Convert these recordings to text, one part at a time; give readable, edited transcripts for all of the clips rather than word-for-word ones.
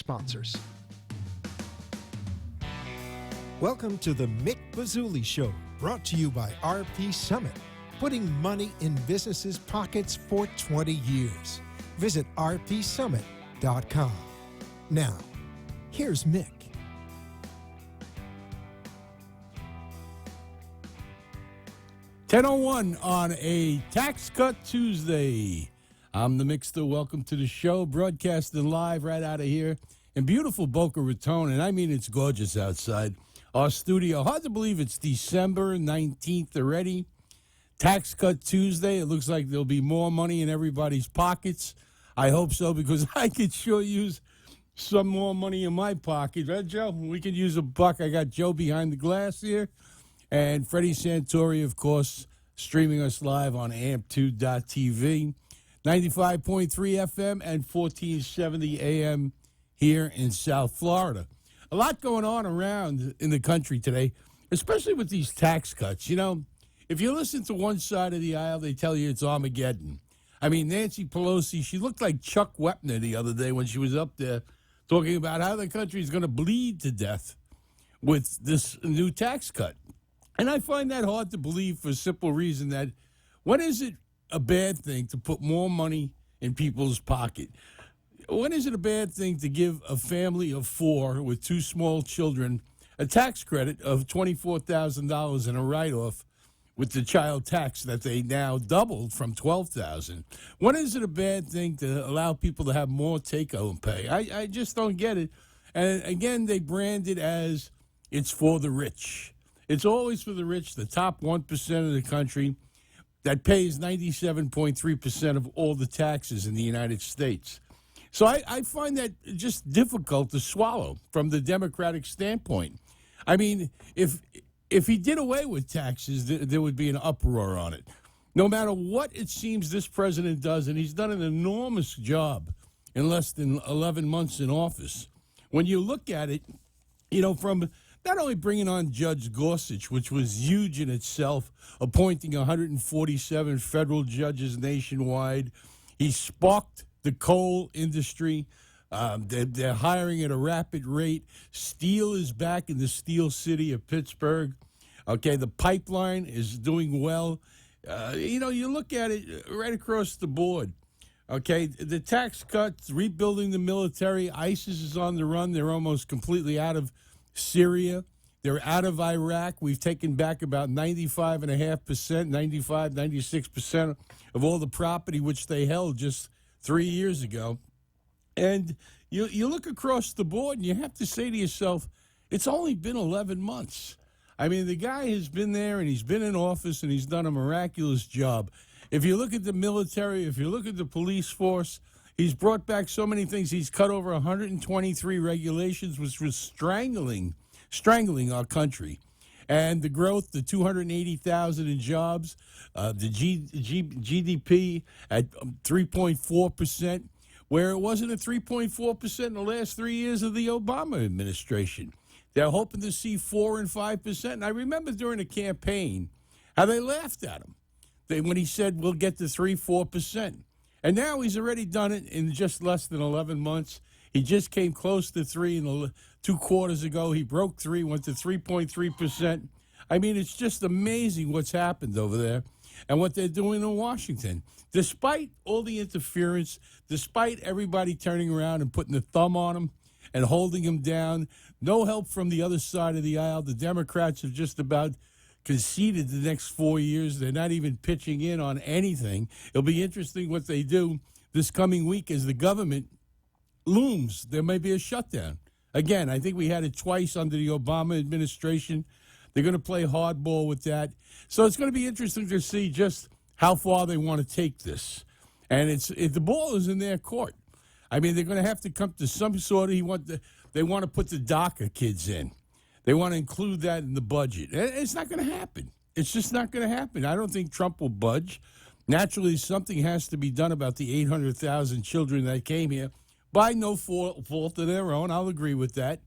sponsors. Welcome to the Mick Bazzuly Show, brought to you by RP Summit, putting money in businesses' pockets for 20 years. Visit rpsummit.com. Now, here's Mick. $10:01 on a Tax Cut Tuesday. I'm the Mickster. Welcome to the show, broadcasting live right out of here in beautiful Boca Raton, and I mean it's gorgeous outside. Our studio, hard to believe it's December 19th already. Tax Cut Tuesday. It looks like there'll be more money in everybody's pockets. I hope so, because I could sure use some more money in my pocket. Right, Joe? We could use a buck. I got Joe behind the glass here. And Freddie Santori, of course, streaming us live on amp2.tv, 95.3 FM and 1470 AM here in South Florida. A lot going on around in the country today, especially with these tax cuts. You know, if you listen to one side of the aisle, they tell you it's Armageddon. I mean, Nancy Pelosi, she looked like Chuck Wepner the other day when she was up there talking about how the country is going to bleed to death with this new tax cut. And I find that hard to believe for a simple reason that when is it a bad thing to put more money in people's pocket? When is it a bad thing to give a family of four with two small children a tax credit of $24,000 and a write-off with the child tax that they now doubled from $12,000? When is it a bad thing to allow people to have more take-home pay? I just don't get it. And again, they brand it as it's for the rich. It's always for the rich, the top 1% of the country that pays 97.3% of all the taxes in the United States. So I find that just difficult to swallow from the Democratic standpoint. I mean, if he did away with taxes, there would be an uproar on it. No matter what it seems this president does, and he's done an enormous job in less than 11 months in office. When you look at it, you know, from not only bringing on Judge Gorsuch, which was huge in itself, appointing 147 federal judges nationwide. He sparked the coal industry. They're hiring at a rapid rate. Steel is back in the steel city of Pittsburgh. Okay, the pipeline is doing well. You know, you look at it right across the board. Okay, the tax cuts, rebuilding the military. ISIS is on the run. They're almost completely out of Syria. They're out of Iraq. We've taken back about 95.5%, 95, 96% of all the property which they held just 3 years ago. And you look across the board and you have to say to yourself, it's only been 11 months. I mean, the guy has been there and he's been in office and he's done a miraculous job. If you look at the military, if you look at the police force, he's brought back so many things. He's cut over 123 regulations, which was strangling our country. And the growth, the 280,000 in jobs, the GDP at 3.4%, where it wasn't at 3.4% in the last 3 years of the Obama administration. They're hoping to see 4 and 5%. And I remember during the campaign how they laughed at him when he said we'll get to 3-4%. And now he's already done it in just less than 11 months. He just came close to 3 in 2 quarters ago. He broke 3, went to 3.3%. I mean, it's just amazing what's happened over there and what they're doing in Washington. Despite all the interference, despite everybody turning around and putting the thumb on him and holding him down, no help from the other side of the aisle. The Democrats have just about conceded the next 4 years. They're not even pitching in on anything. It'll be interesting what they do this coming week as the government looms. There may be a shutdown. Again, I think we had it twice under the Obama administration. They're going to play hardball with that. So it's going to be interesting to see just how far they want to take this. And the ball is in their court. I mean, they're going to have to come to some sort of, they want to put the DACA kids in. They want to include that in the budget. It's not going to happen. It's just not going to happen. I don't think Trump will budge. Naturally, something has to be done about the 800,000 children that came here by no fault of their own. I'll agree with that.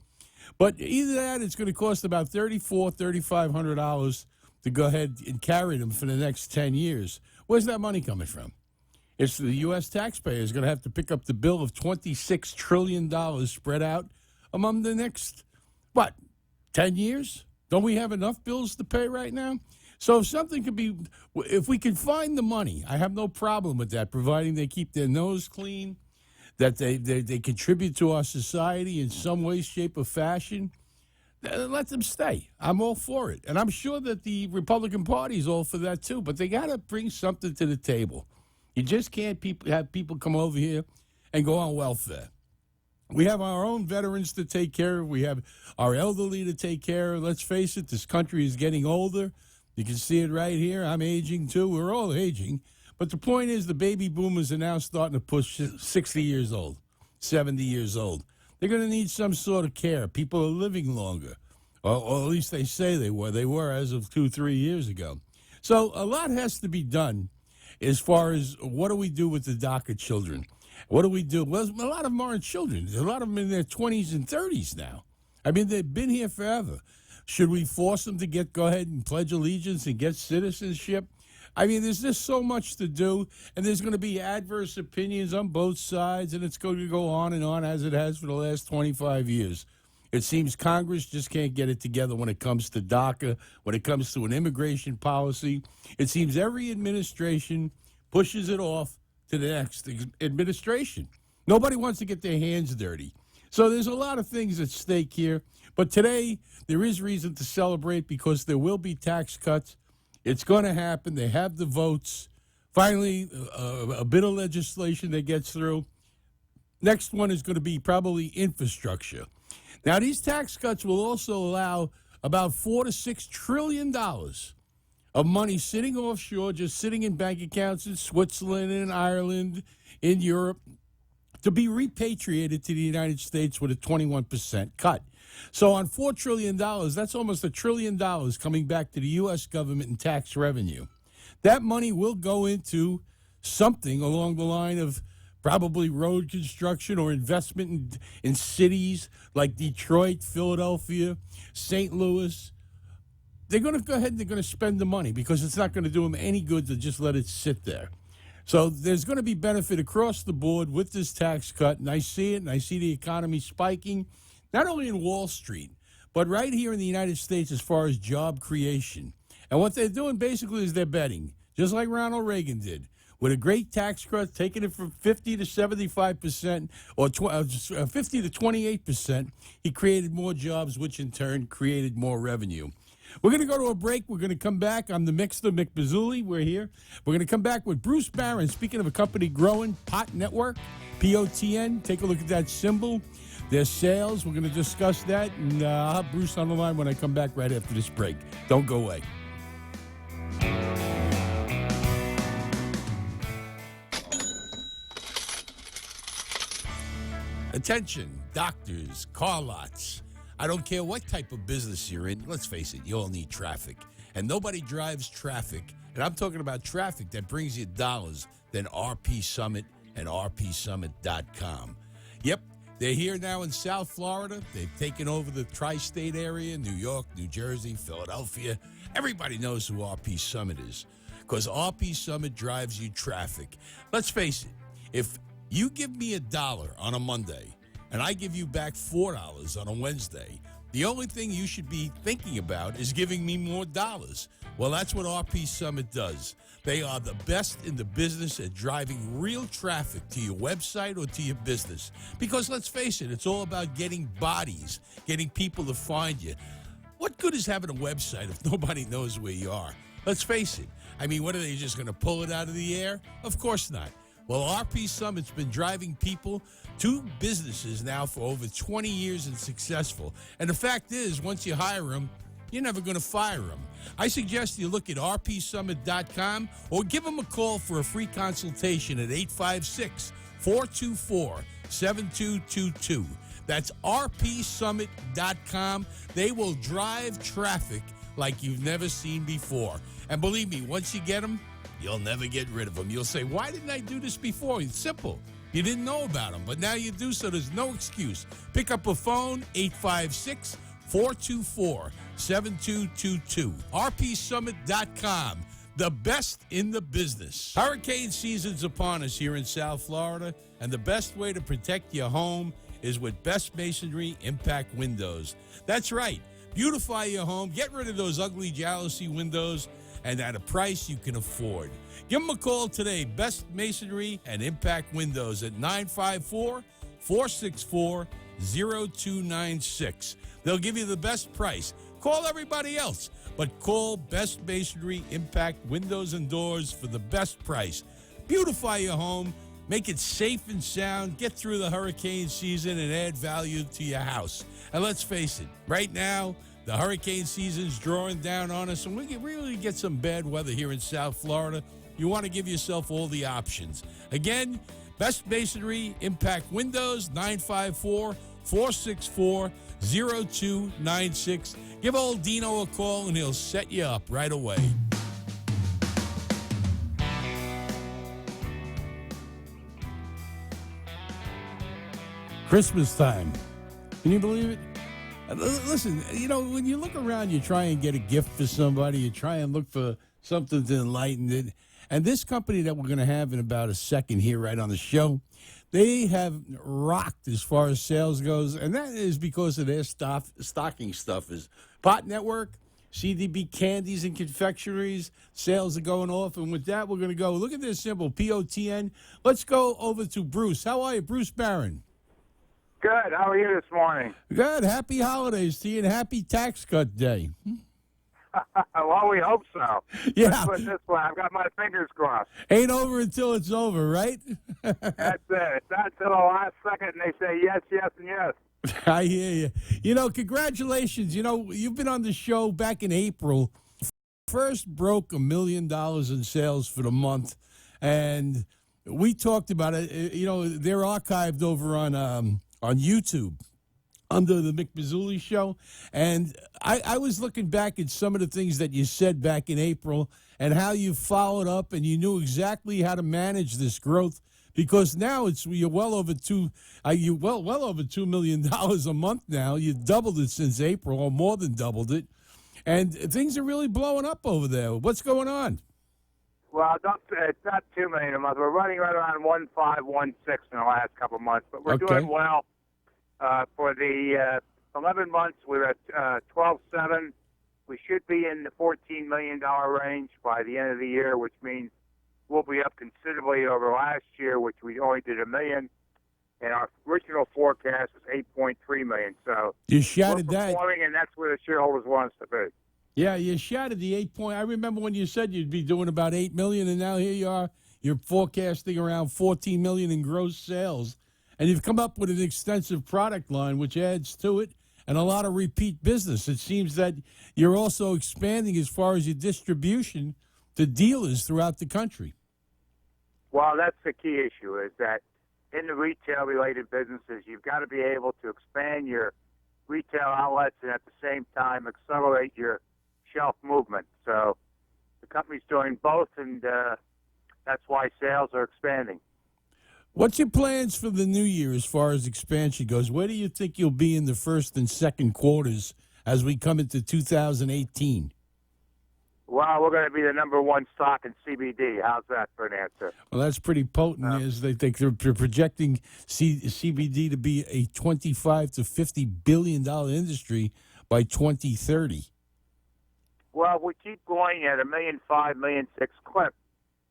But either that, it's going to cost about $3,400, $3,500 to go ahead and carry them for the next 10 years. Where's that money coming from? It's the U.S. taxpayer is going to have to pick up the bill of $26 trillion spread out among the next, 10 years? Don't we have enough bills to pay right now? So if we can find the money, I have no problem with that, providing they keep their nose clean, that they contribute to our society in some way, shape, or fashion. Let them stay. I'm all for it. And I'm sure that the Republican Party is all for that too, but they got to bring something to the table. You just can't have people come over here and go on welfare. We have our own veterans to take care of. We have our elderly to take care of. Let's face it, this country is getting older. You can see it right here. I'm aging too. We're all aging. But the point is the baby boomers are now starting to push 60 years old, 70 years old. They're going to need some sort of care. People are living longer, or at least they say they were. They were as of 2-3 years ago. So a lot has to be done as far as what do we do with the DACA children? What do we do? Well, a lot of them aren't children. A lot of them in their 20s and 30s now. I mean, they've been here forever. Should we force them to go ahead and pledge allegiance and get citizenship? I mean, there's just so much to do, and there's going to be adverse opinions on both sides, and it's going to go on and on as it has for the last 25 years. It seems Congress just can't get it together when it comes to DACA, when it comes to an immigration policy. It seems every administration pushes it off to the next administration. Nobody wants to get their hands dirty. So there's a lot of things at stake here. But today, there is reason to celebrate because there will be tax cuts. It's going to happen. They have the votes. Finally, a bit of legislation that gets through. Next one is going to be probably infrastructure. Now, these tax cuts will also allow about $4 to $6 trillion of money sitting offshore, just sitting in bank accounts in Switzerland and Ireland, in Europe, to be repatriated to the United States with a 21% cut. So on $4 trillion, that's almost $1 trillion coming back to the U.S. government in tax revenue. That money will go into something along the line of probably road construction or investment in cities like Detroit, Philadelphia, St. Louis. They're going to go ahead and they're going to spend the money because it's not going to do them any good to just let it sit there. So there's going to be benefit across the board with this tax cut, and I see it, and I see the economy spiking, not only in Wall Street, but right here in the United States as far as job creation. And what they're doing basically is they're betting, just like Ronald Reagan did, with a great tax cut, taking it from 50 to 75% or 50 to 28%, he created more jobs, which in turn created more revenue. We're going to go to a break. We're going to come back. I'm the Mixter, Mick Bazzuly. We're here. We're going to come back with Bruce Barron. Speaking of a company growing, Pot Network, POTN. Take a look at that symbol. Their sales. We're going to discuss that. And I'll have Bruce on the line when I come back right after this break. Don't go away. Attention, doctors, car lots. I don't care what type of business you're in. Let's face it, you all need traffic. And nobody drives traffic, and I'm talking about traffic that brings you dollars, than RP Summit and rpsummit.com. Yep, they're here now in South Florida. They've taken over the tri-state area, New York, New Jersey, Philadelphia. Everybody knows who RP Summit is because RP Summit drives you traffic. Let's face it, if you give me $1 on a Monday, and I give you back $4 on a Wednesday, the only thing you should be thinking about is giving me more dollars. Well, that's what RP Summit does. They are the best in the business at driving real traffic to your website or to your business. Because let's face it, it's all about getting bodies, getting people to find you. What good is having a website if nobody knows where you are? Let's face it. I mean, what are they just going to pull it out of the air? Of course not. Well, RP Summit's been driving people to businesses now for over 20 years and successful. And the fact is, once you hire them, you're never going to fire them. I suggest you look at rpsummit.com or give them a call for a free consultation at 856-424-7222. That's rpsummit.com. They will drive traffic like you've never seen before. And believe me, once you get them, you'll never get rid of them. You'll say, why didn't I do this before? It's simple. You didn't know about them, but now you do, so there's no excuse. Pick up a phone, 856-424-7222. rpsummit.com. the best in the business. Hurricane season's upon us here in South Florida, and the best way to protect your home is with Best Masonry Impact Windows. That's right. Beautify your home. Get rid of those ugly jalousie windows, and at a price you can afford. Give them a call today. Best Masonry and Impact Windows at 954-464-0296. They'll give you the best price. Call everybody else, but call Best Masonry Impact Windows and Doors for the best price. Beautify your home. Make it safe and sound. Get through the hurricane season and add value to your house. And let's face it, right now, the hurricane season's drawing down on us, and we can really get some bad weather here in South Florida. You want to give yourself all the options. Again, Best Masonry Impact Windows, 954-464-0296. Give old Dino a call, and he'll set you up right away. Christmas time. Can you believe it? Listen, you know, when you look around, you try and get a gift for somebody. You try and look for something to enlighten it. And this company that we're going to have in about a second here right on the show, they have rocked as far as sales goes, and that is because of their stocking stuffers. Pot Network, CDB candies and confectionaries, sales are going off. And with that, we're going to go. Look at this symbol, POTN. Let's go over to Bruce. How are you, Bruce Barron? Good. How are you this morning? Good. Happy holidays to you and happy tax cut day. Well, we hope so. Yeah. Let's put it this way. I've got my fingers crossed. Ain't over until it's over, right? That's it. It's not until the last second and they say yes, yes, and yes. I hear you. You know, congratulations. You know, you've been on the show back in April. First broke $1 million in sales for the month, and we talked about it. You know, they're archived over on YouTube under the Mick Bazsuly show. And I was looking back at some of the things that you said back in April and how you followed up and you knew exactly how to manage this growth, because now you're well over $2 million a month now. You doubled it since April, or more than doubled it. And things are really blowing up over there. What's going on? Well, it's not $2 million a month. We're running right around 1.5, 1.6 in the last couple of months, but we're doing well. For the 11 months, we're at 12.7. We should be in the $14 million range by the end of the year, which means we'll be up considerably over last year, which we only did $1 million. And our original forecast was $8.3 million. So you shattered that, and that's where the shareholders want us to be. Yeah, you shattered the 8 point. I remember when you said you'd be doing about $8 million, and now here you are. You're forecasting around $14 million in gross sales. And you've come up with an extensive product line, which adds to it, and a lot of repeat business. It seems that you're also expanding as far as your distribution to dealers throughout the country. Well, that's the key issue, is that in the retail-related businesses, you've got to be able to expand your retail outlets and at the same time accelerate your shelf movement. So the company's doing both, and that's why sales are expanding. What's your plans for the new year as far as expansion goes? Where do you think you'll be in the first and second quarters as we come into 2018? Well, we're going to be the number one stock in CBD. How's that for an answer? Well, that's pretty potent. As they think they're projecting CBD to be a $25 to $50 billion industry by 2030. Well, if we keep going at $1.5 million, $1.6 million clip,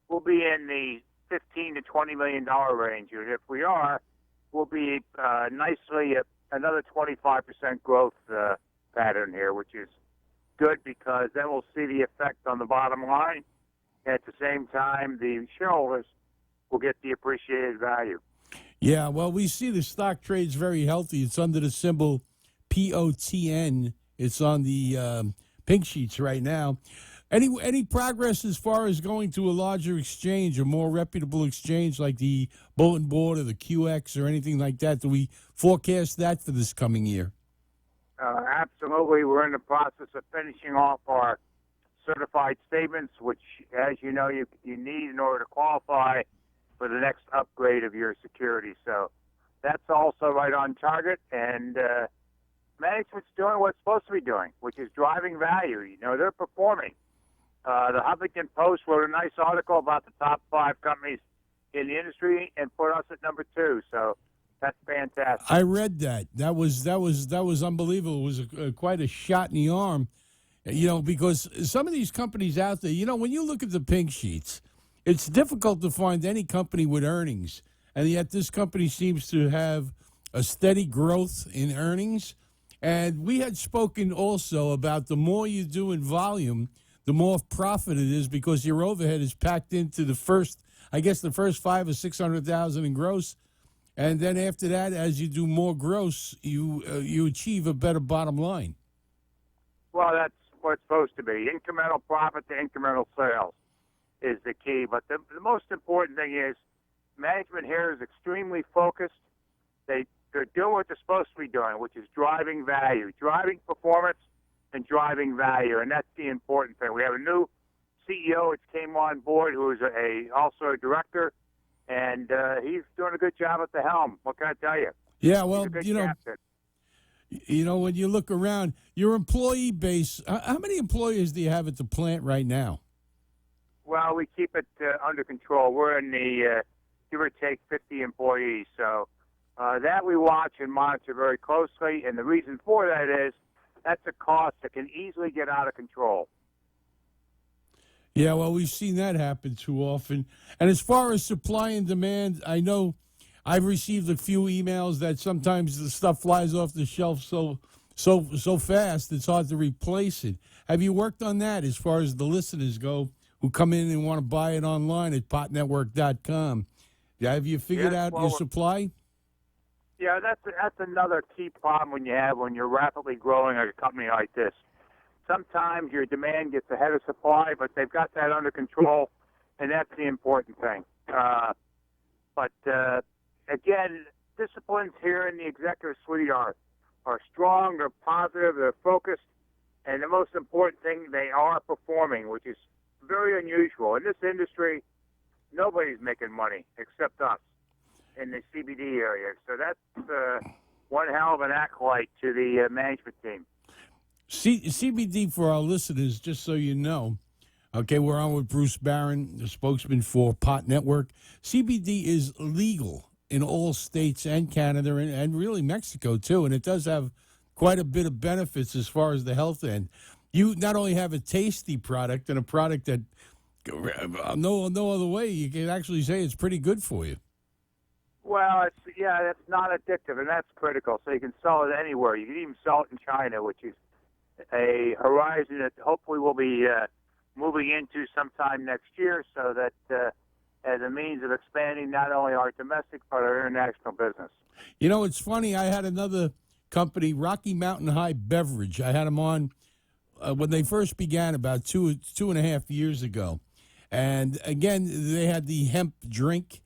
we'll be in the $15 to $20 million range. And if we are, we'll be nicely at another 25% growth pattern here, which is good because then we'll see the effect on the bottom line. And at the same time, the shareholders will get the appreciated value. Yeah, well, we see the stock trades very healthy. It's under the symbol POTN. It's on the pink sheets right now. Any progress as far as going to a larger exchange, a more reputable exchange like the Bulletin Board or the QX or anything like that? Do we forecast that for this coming year? Absolutely. We're in the process of finishing off our certified statements, which, as you know, you need in order to qualify for the next upgrade of your security. So that's also right on target, and management's doing what it's supposed to be doing, which is driving value. You know, they're performing. The Huffington Post wrote a nice article about the top 5 companies in the industry and put us at number 2. So that's fantastic. I read that. That was unbelievable. It was quite a shot in the arm, because some of these companies out there, when you look at the pink sheets, it's difficult to find any company with earnings, and yet this company seems to have a steady growth in earnings. And we had spoken also about the more you do in volume, the more profit it is, because your overhead is packed into the first 5 or 600,000 in gross. And then after that, as you do more gross, you achieve a better bottom line. Well, that's what it's supposed to be. Incremental profit to incremental sales is the key. But the most important thing is management here is extremely focused. They're doing what they're supposed to be doing, which is driving value, driving performance, and driving value. And that's the important thing. We have a new CEO that came on board who is also a director, and he's doing a good job at the helm. What can I tell you? Yeah, well, captain. When you look around, your employee base, how many employees do you have at the plant right now? Well, we keep it under control. We're in the give or take 50 employees. So that we watch and monitor very closely. And the reason for that is that's a cost that can easily get out of control. Yeah, well, we've seen that happen too often. And as far as supply and demand, I know I've received a few emails that sometimes the stuff flies off the shelf so fast it's hard to replace it. Have you worked on that as far as the listeners go who come in and want to buy it online at potnetwork.com? Have you figured out your supply? Yeah, that's another key problem when you're rapidly growing a company like this. Sometimes your demand gets ahead of supply, but they've got that under control, and that's the important thing. But again, disciplines here in the executive suite are strong, they're positive, they're focused, and the most important thing, they are performing, which is very unusual. In this industry, nobody's making money except us in the CBD area. So that's one hell of an acolyte to the management team. CBD, for our listeners, just so you know, okay, we're on with Bruce Barron, the spokesman for Pot Network. CBD is legal in all states and Canada and really Mexico, too, and it does have quite a bit of benefits as far as the health end. You not only have a tasty product and a product that no other way you can actually say it's pretty good for you. Well, it's not addictive, and that's critical. So you can sell it anywhere. You can even sell it in China, which is a horizon that hopefully we'll be moving into sometime next year, so that as a means of expanding not only our domestic but our international business. You know, it's funny. I had another company, Rocky Mountain High Beverage. I had them on when they first began about two and a half years ago. And again, they had the hemp drink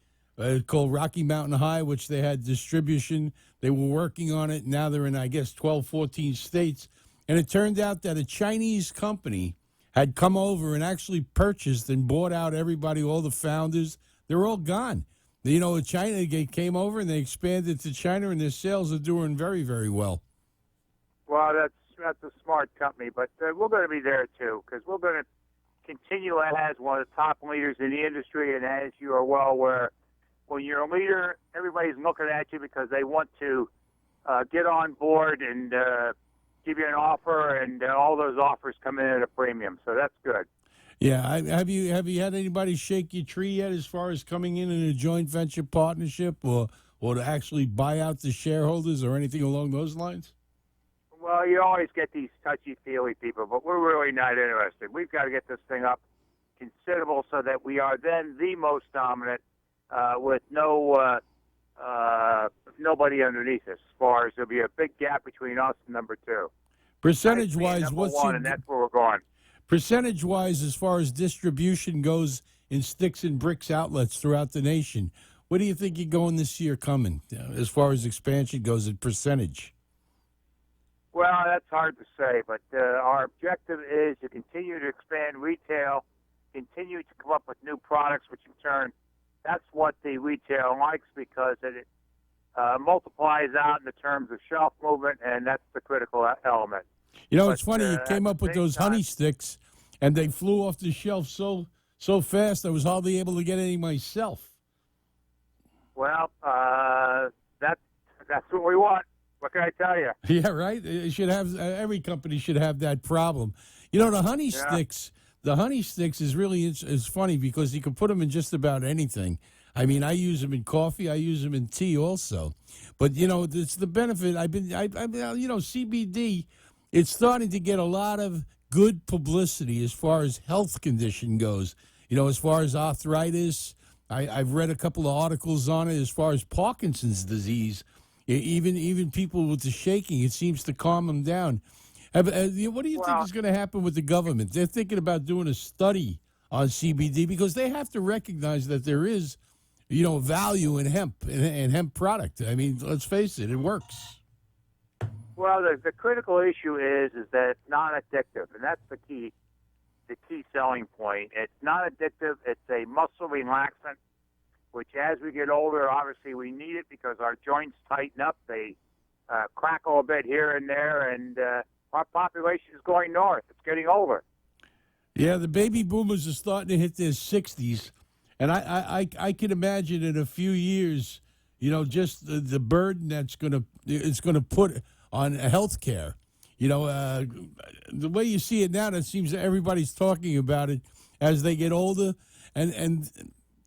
called Rocky Mountain High, which they had distribution. They were working on it. Now they're in, I guess, 12, 14 states. And it turned out that a Chinese company had come over and actually purchased and bought out everybody, all the founders. They're all gone. You know, China, they came over and they expanded to China, and their sales are doing very, very well. Well, that's a smart company, but we're going to be there, too, because we're going to continue as one of the top leaders in the industry. And as you are well aware, when you're a leader, everybody's looking at you because they want to get on board and give you an offer, and all those offers come in at a premium. So that's good. Yeah, have you had anybody shake your tree yet as far as coming in a joint venture partnership or to actually buy out the shareholders or anything along those lines? Well, you always get these touchy-feely people, but we're really not interested. We've got to get this thing up considerable so that we are then the most dominant with nobody underneath us. As far as there'll be a big gap between us and number 2. Percentage-wise, what's one, and that's where we're going. Percentage-wise, as far as distribution goes in sticks and bricks outlets throughout the nation, what do you think you're going this year coming as far as expansion goes in percentage? Well, that's hard to say, but our objective is to continue to expand retail, continue to come up with new products, which in turn, that's what the retail likes because it multiplies out in the terms of shelf movement, and that's the critical element. You know, it's funny, you came up with those honey sticks. and they flew off the shelf so fast I was hardly able to get any myself. Well, that's what we want. What can I tell you? Yeah, right. It should have every company should have that problem. You know, the honey sticks. The honey sticks is really is funny because you can put them in just about anything. I mean, I use them in coffee. I use them in tea also. But you know, it's the benefit. CBD. It's starting to get a lot of good publicity as far as health condition goes. You know, as far as arthritis, I've read a couple of articles on it. As far as Parkinson's disease, even people with the shaking, it seems to calm them down. What do you think is going to happen with the government? They're thinking about doing a study on CBD because they have to recognize that there is, value in hemp and hemp product. I mean, let's face it, it works. Well, the critical issue is that it's not addictive, and that's the key selling point. It's not addictive. It's a muscle relaxant, which as we get older, obviously we need it because our joints tighten up. They crackle a bit here and there, and our population is going north. It's getting older. Yeah, the baby boomers are starting to hit their 60s, and I can imagine in a few years, just the burden that's going to put on health care. The way you see it now, it seems that everybody's talking about it as they get older. And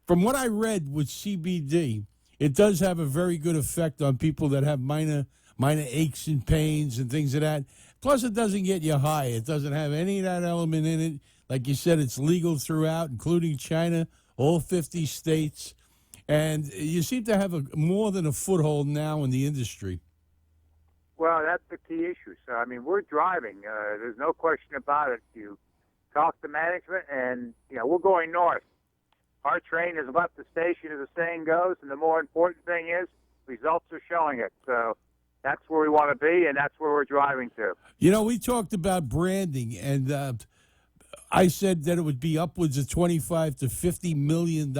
from what I read with CBD, it does have a very good effect on people that have minor aches and pains and things of that. Plus, it doesn't get you high. It doesn't have any of that element in it. Like you said, it's legal throughout, including China, all 50 states. And you seem to have more than a foothold now in the industry. Well, that's the key issue. So, I mean, we're driving. There's no question about it. You talk to management, and, we're going north. Our train has left the station, as the saying goes, and the more important thing is results are showing it. So that's where we want to be, and that's where we're driving to. We talked about branding, and I said that it would be upwards of $25 to $50 million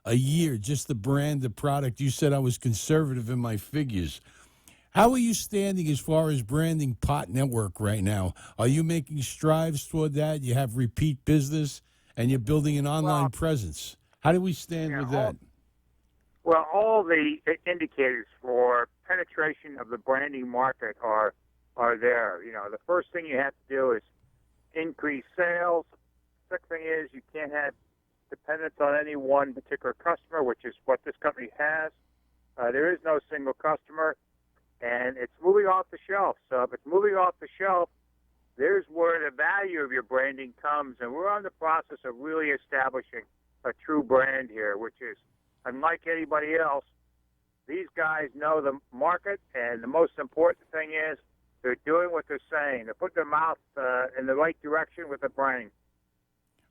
a year just to brand the product. You said I was conservative in my figures. How are you standing as far as branding Pot Network right now? Are you making strides toward that? You have repeat business, and you're building an online presence. How do we stand with that? All the indicators for penetration of the branding market are there. The first thing you have to do is increase sales. The second thing is you can't have dependence on any one particular customer, which is what this company has. There is no single customer. And it's moving off the shelf. So if it's moving off the shelf, there's where the value of your branding comes. And we're on the process of really establishing a true brand here, which is unlike anybody else. These guys know the market, and the most important thing is they're doing what they're saying. They're putting their mouth in the right direction with the brain.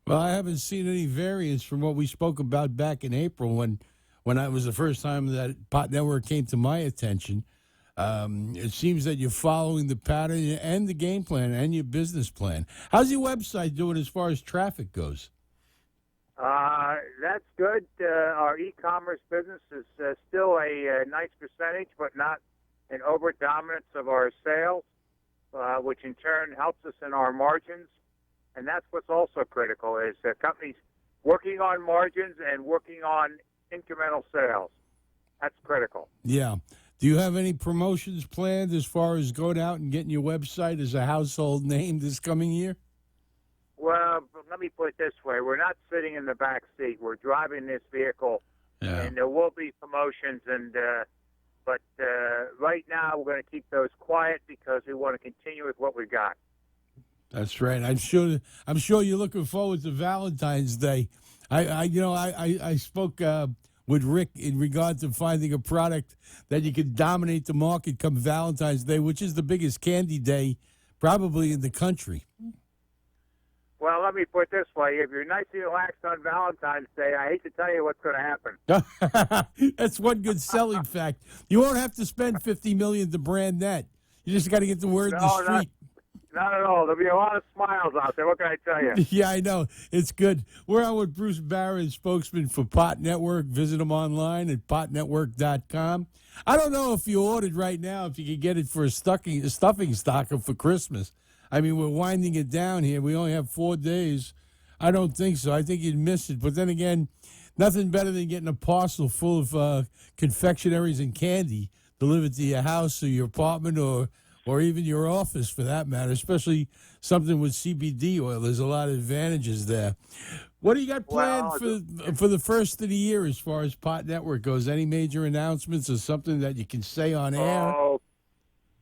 Well, I haven't seen any variance from what we spoke about back in April when I was the first time that Pot Network came to my attention. It seems that you're following the pattern and the game plan and your business plan. How's your website doing as far as traffic goes? That's good. Our e-commerce business is still a nice percentage, but not an over-dominance of our sales, which in turn helps us in our margins. And that's what's also critical is companies working on margins and working on incremental sales. That's critical. Yeah. Do you have any promotions planned as far as going out and getting your website as a household name this coming year? Well, let me put it this way. We're not sitting in the back seat. We're driving this vehicle, and there will be promotions. But right now we're going to keep those quiet because we want to continue with what we've got. That's right. I'm sure you're looking forward to Valentine's Day. I spoke with Rick in regard to finding a product that you can dominate the market come Valentine's Day, which is the biggest candy day probably in the country. Well, let me put it this way. If you're nice and relaxed on Valentine's Day, I hate to tell you what's going to happen. That's one good selling fact. You won't have to spend $50 million to brand that. You just got to get the word in the street. Not at all. There'll be a lot of smiles out there. What can I tell you? Yeah, I know. It's good. We're on with Bruce Barron, spokesman for Pot Network. Visit him online at potnetwork.com. I don't know if you ordered right now, if you could get it for a stuffing stocking for Christmas. I mean, we're winding it down here. We only have 4 days. I don't think so. I think you'd miss it. But then again, nothing better than getting a parcel full of confectionaries and candy delivered to your house or your apartment or even your office for that matter, especially something with CBD oil. There's a lot of advantages there. What do you got planned for the first of the year as far as Pot Network goes? Any major announcements or something that you can say on air? Oh,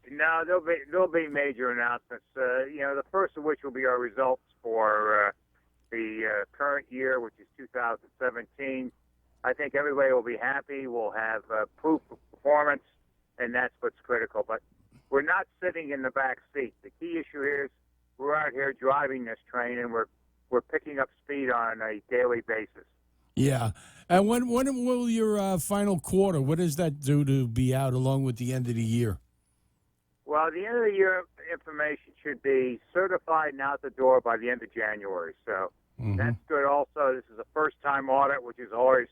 no, there'll be major announcements. The first of which will be our results for the current year, which is 2017. I think everybody will be happy. We'll have proof of performance, and that's what's critical. But we're not sitting in the back seat. The key issue here is we're out here driving this train, and we're picking up speed on a daily basis. Yeah. And when will your final quarter, what does that do to be out along with the end of the year? Well, the end of the year information should be certified and out the door by the end of January. So that's good also. This is a first-time audit, which is always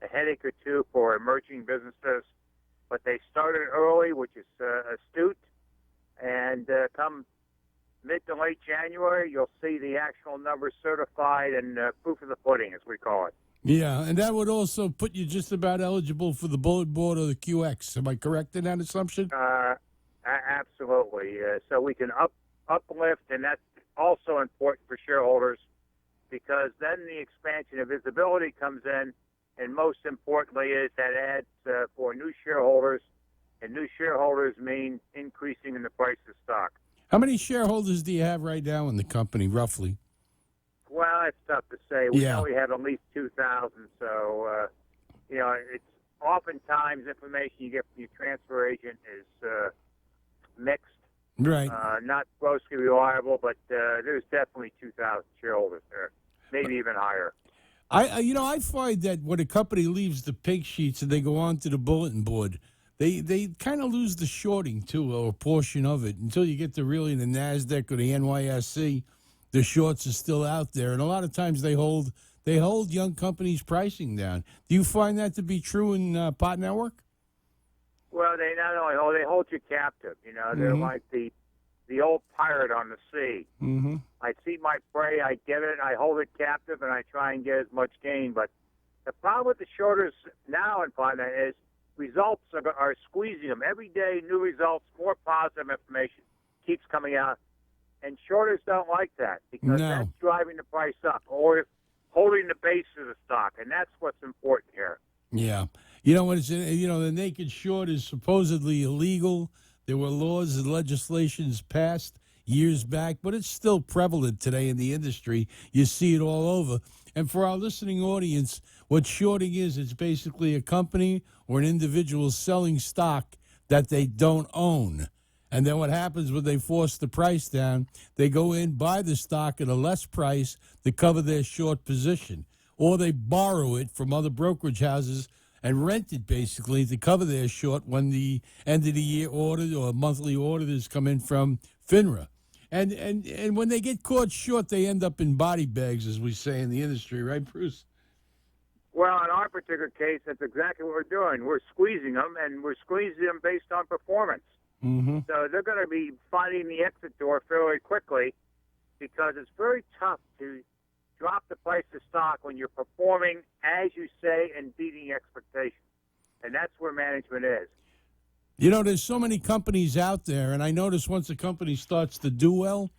a headache or two for emerging businesses. But they started early, which is astute. And come mid to late January, you'll see the actual numbers certified and proof of the pudding, as we call it. Yeah, and that would also put you just about eligible for the bullet board or the QX. Am I correct in that assumption? Absolutely. So we can uplift, and that's also important for shareholders because then the expansion of visibility comes in, and most importantly is that adds for new shareholders, and new shareholders mean increasing in the price of stock. How many shareholders do you have right now in the company, roughly? Well, it's tough to say. We know we have at least 2,000, so, it's oftentimes information you get from your transfer agent is mixed. Right. Not grossly reliable, but there's definitely 2,000 shareholders there, maybe even higher. I find that when a company leaves the pink sheets and they go on to the bulletin board, they kind of lose the shorting, too, or a portion of it. Until you get to really the NASDAQ or the NYSE, the shorts are still out there. And a lot of times they hold young companies' pricing down. Do you find that to be true in Pot Network? Well, they not only hold, they hold you captive. They're like the old pirate on the sea. Mm-hmm. I see my prey, I get it, I hold it captive, and I try and get as much gain. But the problem with the shorters now in Pot Network is results are squeezing them. Every day, new results, more positive information keeps coming out. And shorters don't like that because that's driving the price up or holding the base of the stock, and that's what's important here. Yeah. When it's the naked short is supposedly illegal. There were laws and legislations passed years back, but it's still prevalent today in the industry. You see it all over. And for our listening audience, what shorting is, it's basically a company or an individual selling stock that they don't own. And then what happens when they force the price down, they go in, buy the stock at a less price to cover their short position. Or they borrow it from other brokerage houses and rent it basically to cover their short when the end of the year audit or monthly auditors come in from FINRA. And when they get caught short, they end up in body bags, as we say in the industry, right, Bruce? Well, in our particular case, that's exactly what we're doing. We're squeezing them, and we're squeezing them based on performance. Mm-hmm. So they're going to be finding the exit door fairly quickly because it's very tough to drop the price of stock when you're performing, as you say, and beating expectations. And that's where management is. There's so many companies out there, and I notice once a company starts to do well,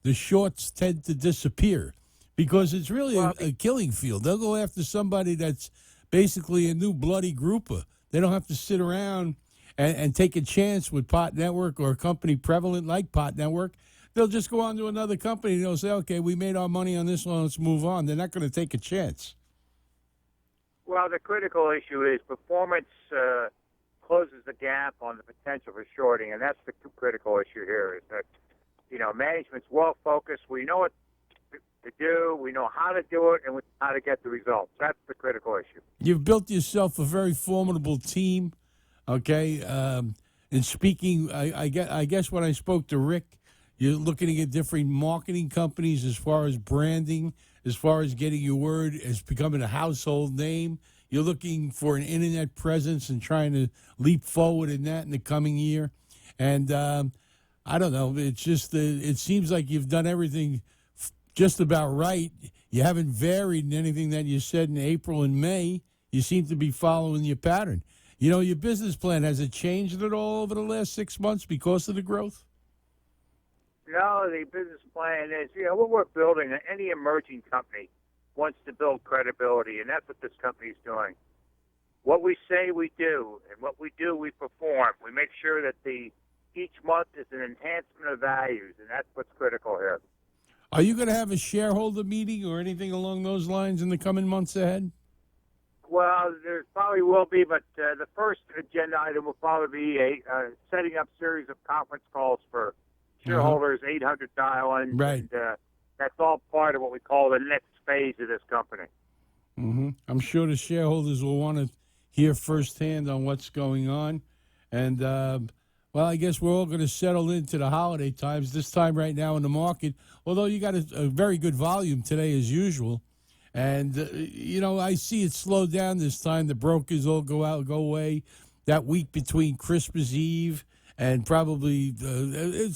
the shorts tend to disappear because it's really a killing field. They'll go after somebody that's basically a new bloody grouper. They don't have to sit around and take a chance with Pot Network or a company prevalent like Pot Network. They'll just go on to another company and they'll say, okay, we made our money on this one, let's move on. They're not going to take a chance. Well, the critical issue is performance closes the gap on the potential for shorting, and that's the critical issue here is that, management's well-focused. We know what to do, we know how to do it, and we know how to get the results. That's the critical issue. You've built yourself a very formidable team, okay? And speaking, I guess when I spoke to Rick, you're looking at different marketing companies as far as branding, as far as getting your word as becoming a household name. You're looking for an internet presence and trying to leap forward in that in the coming year. And I don't know. It's just it seems like you've done everything just about right. You haven't varied in anything that you said in April and May. You seem to be following your pattern. You know, your business plan, has it changed at all over the last 6 months because of the growth? No, the business plan is, what we're building, any emerging company wants to build credibility, and that's what this company's doing. What we say we do, and what we do we perform. We make sure that each month is an enhancement of values, and that's what's critical here. Are you going to have a shareholder meeting or anything along those lines in the coming months ahead? Well, there probably will be, but the first agenda item will probably be setting up series of conference calls for shareholders, 800 dial-ins, right. And that's all part of what we call the next phase of this company. Mm-hmm. I'm sure the shareholders will want to hear firsthand on what's going on. And, well, I guess we're all going to settle into the holiday times this time right now in the market, although you got a very good volume today as usual. And, I see it slow down this time. The brokers all go away. That week between Christmas Eve and probably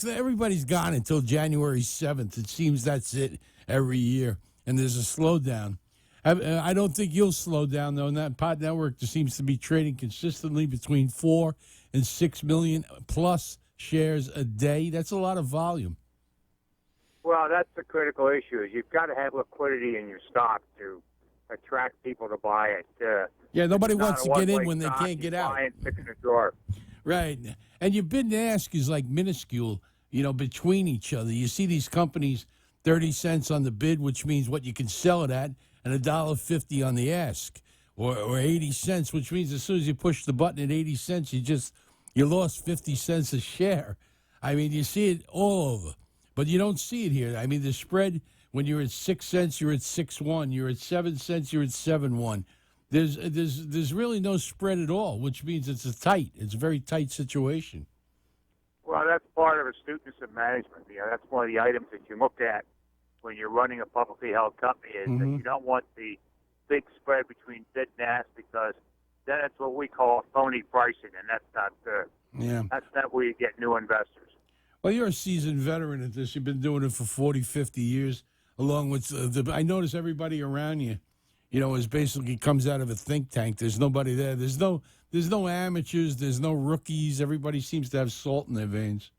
everybody's gone until January 7th. It seems that's it every year. And there's a slowdown. I don't think you'll slow down, though. And that Pod Network just seems to be trading consistently between 4 and 6 million plus shares a day. That's a lot of volume. Well, that's the critical issue. Is you've got to have liquidity in your stock to attract people to buy it. Nobody wants to get in when they can't get out. Buy it, stick it in the drawer. Right. And your bid and ask is like minuscule, between each other. You see these companies, 30 cents on the bid, which means what you can sell it at, and $1.50 on the ask. Or 80 cents, which means as soon as you push the button at 80 cents, you lost 50 cents a share. I mean, you see it all over. But you don't see it here. I mean, the spread, when you're at 6 cents, you're at 6.1. You're at 7 cents, you're at 7.1. There's really no spread at all, which means it's a very tight situation. Well, that's part of astuteness of management. That's one of the items that you look at when you're running a publicly held company is that you don't want the big spread between bid and ask, because then it's what we call phony pricing, and that's not good. Yeah. That's not where you get new investors. Well, you're a seasoned veteran at this. You've been doing it for 40, 50 years, along with I notice everybody around you, is basically comes out of a think tank. There's nobody there. There's no amateurs. There's no rookies. Everybody seems to have salt in their veins.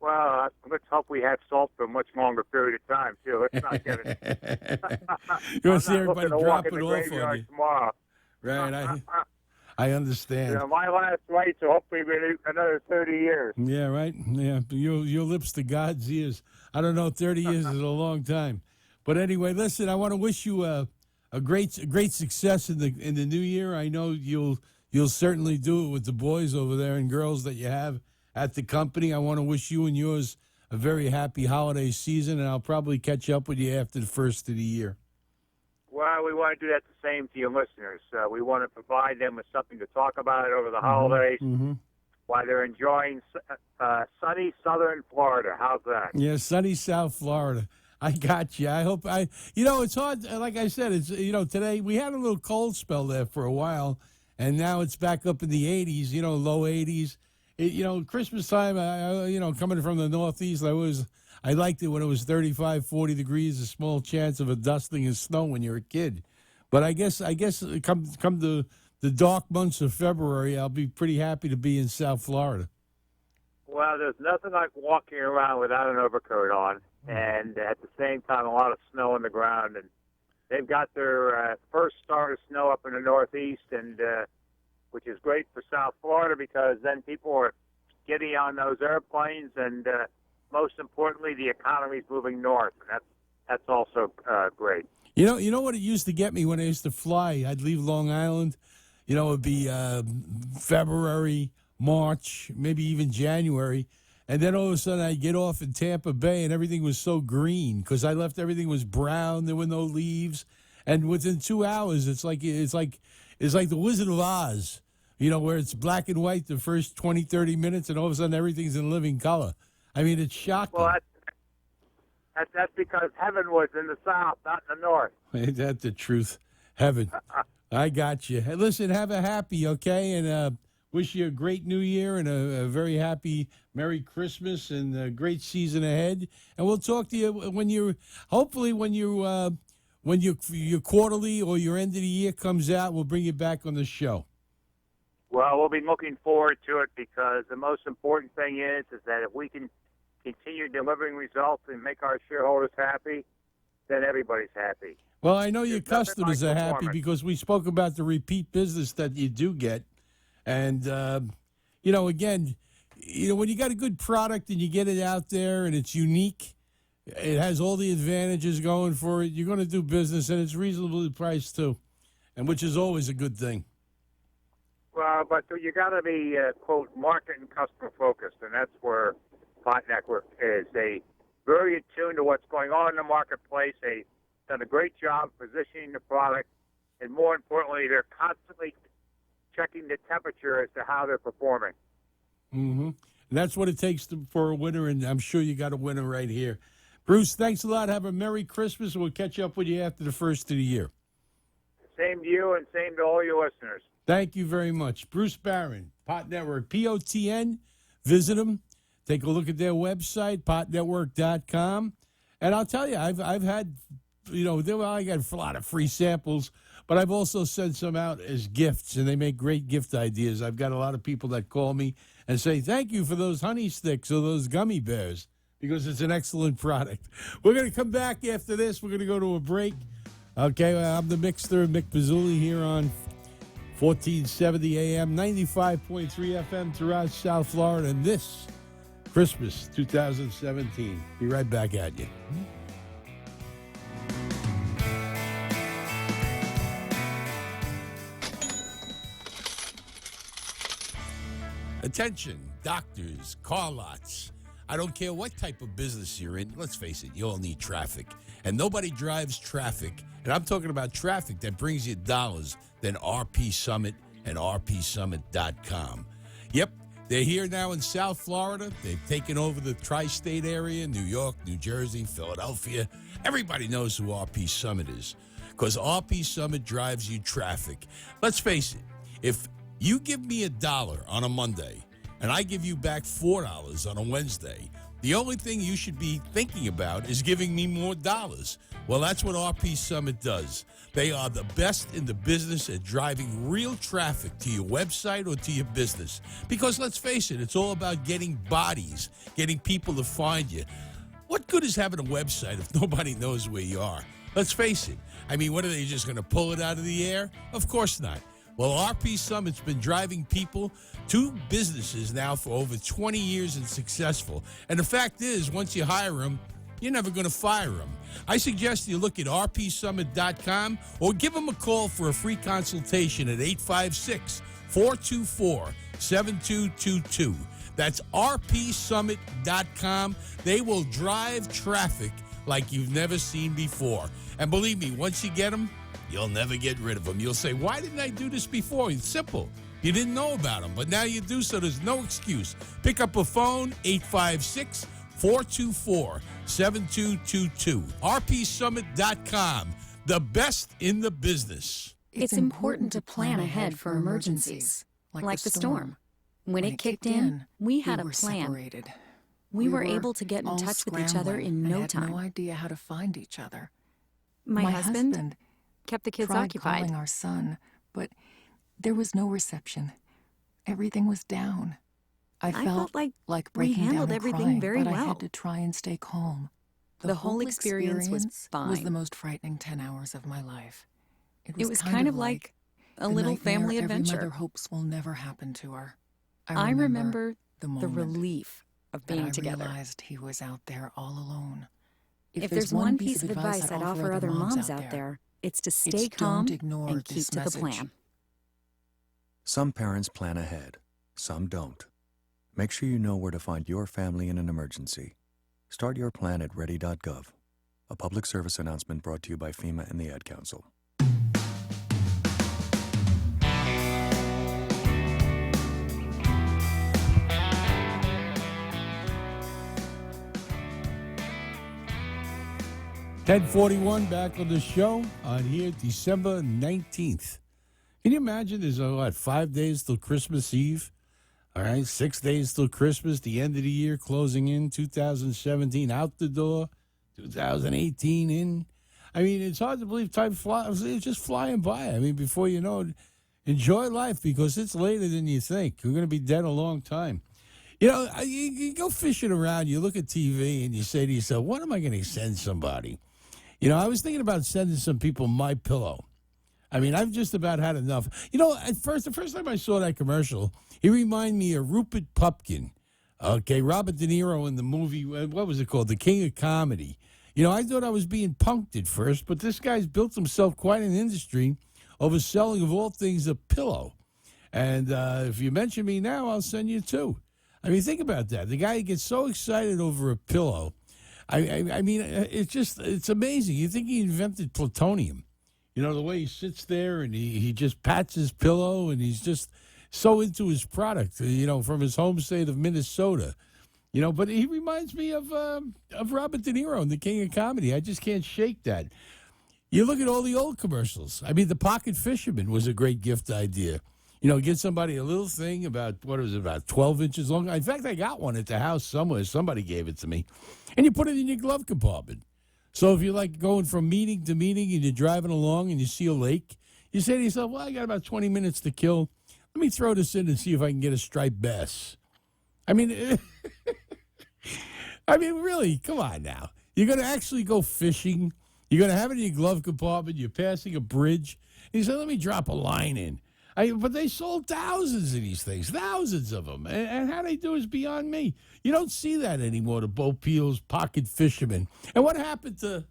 Well, let's hope we have salt for a much longer period of time, too. Let's not get it. You want to see everybody drop it off on you. Tomorrow. Right, I understand. My last right, so hopefully another 30 years. Yeah, right. Yeah, your lips to God's ears. I don't know, 30 years is a long time. But anyway, listen, I want to wish you a great success in the new year. I know you'll certainly do it with the boys over there and girls that you have at the company. I want to wish you and yours a very happy holiday season, and I'll probably catch up with you after the first of the year. Well, we want to do that the same to your listeners. We want to provide them with something to talk about over the holidays while they're enjoying sunny southern Florida. How's that? Yeah, sunny South Florida. I got you. I hope it's hard. Like I said, it's, today we had a little cold spell there for a while, and now it's back up in the 80s, low 80s. Christmas time, coming from the Northeast, I liked it when it was 35, 40 degrees, a small chance of a dusting of snow when you're a kid. But I guess come the dark months of February, I'll be pretty happy to be in South Florida. Well, there's nothing like walking around without an overcoat on, and at the same time, a lot of snow on the ground. And they've got their first start of snow up in the Northeast, and which is great for South Florida because then people are getting on those airplanes, and most importantly, the economy's moving north, and that's also great. You know what it used to get me when I used to fly? I'd leave Long Island. It'd be February, March, maybe even January, and then all of a sudden I'd get off in Tampa Bay, and everything was so green because I left. Everything was brown. There were no leaves, and within 2 hours, it's like the Wizard of Oz. Where it's black and white the first 20, 30 minutes, and all of a sudden everything's in living color. I mean, it's shocking. Well, that's because heaven was in the south, not in the north. Ain't that the truth? Heaven. I got you. Hey, listen, have a happy, okay? And Wish you a great New Year and a very happy Merry Christmas and a great season ahead. And we'll talk to you hopefully when your quarterly or your end of the year comes out. We'll bring you back on the show. Well, we'll be looking forward to it because the most important thing is that if we can continue delivering results and make our shareholders happy, then everybody's happy. Well, I know your customers are happy because we spoke about the repeat business that you do get. And, again, when you got a good product and you get it out there and it's unique, it has all the advantages going for it, you're going to do business, and it's reasonably priced too, and which is always a good thing. Well, but you got to be, quote, market and customer focused, and that's where Pot Network is. They very attuned to what's going on in the marketplace. They've done a great job positioning the product, and more importantly, they're constantly checking the temperature as to how they're performing. Mm-hmm. And that's what it takes for a winner, and I'm sure you got a winner right here. Bruce, thanks a lot. Have a Merry Christmas, and we'll catch up with you after the first of the year. Same to you and same to all your listeners. Thank you very much. Bruce Barron, Pot Network, POTN. Visit them. Take a look at their website, potnetwork.com. And I'll tell you, I've had, I got a lot of free samples, but I've also sent some out as gifts, and they make great gift ideas. I've got a lot of people that call me and say, thank you for those honey sticks or those gummy bears, because it's an excellent product. We're going to come back after this. We're going to go to a break. Okay, I'm the Mixter, Mick Bazzuly, here on 1470 AM, 95.3 FM throughout South Florida, and this Christmas 2017. Be right back at you. Attention, doctors, car lots. I don't care what type of business you're in. Let's face it, you all need traffic. And nobody drives traffic, and I'm talking about traffic that brings you dollars, than RP Summit and rpsummit.com. Yep, they're here now in South Florida. They've taken over the tri-state area, New York, New Jersey, Philadelphia. Everybody knows who RP Summit is because RP Summit drives you traffic. Let's face it, if you give me $1 on a Monday and I give you back $4 on a Wednesday, the only thing you should be thinking about is giving me more dollars. Well, that's what RP Summit does. They are the best in the business at driving real traffic to your website or to your business. Because let's face it, it's all about getting bodies, getting people to find you. What good is having a website if nobody knows where you are? Let's face it. I mean, what are they just going to pull it out of the air? Of course not. Well, RP Summit's been driving people to businesses now for over 20 years and successful. And the fact is, once you hire them, you're never going to fire them. I suggest you look at rpsummit.com or give them a call for a free consultation at 856-424-7222. That's rpsummit.com. They will drive traffic like you've never seen before. And believe me, once you get them, you'll never get rid of them. You'll say, why didn't I do this before? It's simple. You didn't know about them, but now you do, so there's no excuse. Pick up a phone, 856-424-7222. rpsummit.com, the best in the business. It's important to plan ahead for emergencies, like the storm. When it kicked in, we had a plan. Separated. We were able to get in touch with each other in no time. I had no time. idea how to find each other. My husband kept the kids tried occupied. calling our son, but there was no reception. Everything was down. I felt like we breaking handled down and everything crying, very but I well. had to try and stay calm. The whole experience was fine. the most frightening 10 hours of my life. It was kind of like a little family Every adventure. mother hopes will never happen to her. I remember the the moment relief of being that together. I realized he was out there all alone. If there's one piece of advice I'd offer other moms out there, it's to stay calm don't ignore and this keep to the message. plan. Some parents plan ahead, some don't. Make sure you know where to find your family in an emergency. Start your plan at ready.gov. A public service announcement brought to you by FEMA and the Ad Council. $10:41 back on the show on here, December 19th. Can you imagine there's, 5 days till Christmas Eve? All right, 6 days till Christmas, the end of the year closing in, 2017 out the door, 2018 in. I mean, it's hard to believe time flies. It's just flying by. I mean, before you know it, enjoy life because it's later than you think. We're going to be dead a long time. You know, you go fishing around, you look at TV, and you say to yourself, what am I going to send somebody? You know, I was thinking about sending some people My Pillow. I mean, I've just about had enough. You know, the first time I saw that commercial, he reminded me of Rupert Pupkin. Okay, Robert De Niro in the movie, what was it called? The King of Comedy. You know, I thought I was being punked at first, but this guy's built himself quite an industry over selling, of all things, a pillow. And if you mention me now, I'll send you two. I mean, think about that. The guy gets so excited over a pillow. I mean, it's amazing. You think he invented plutonium. You know, the way he sits there and he just pats his pillow and he's just so into his product, you know, from his home state of Minnesota. You know, but he reminds me of Robert De Niro in The King of Comedy. I just can't shake that. You look at all the old commercials. I mean, the Pocket Fisherman was a great gift idea. You know, get somebody a little thing about, about 12 inches long. In fact, I got one at the house somewhere. Somebody gave it to me. And you put it in your glove compartment. So if you're like going from meeting to meeting and you're driving along and you see a lake, you say to yourself, well, I got about 20 minutes to kill. Let me throw this in and see if I can get a striped bass. I mean, really, come on now. You're going to actually go fishing. You're going to have it in your glove compartment. You're passing a bridge. And you say, let me drop a line in. But they sold thousands of these things, thousands of them. And how they do is beyond me. You don't see that anymore, the Bo Peel's Pocket Fisherman. And what happened to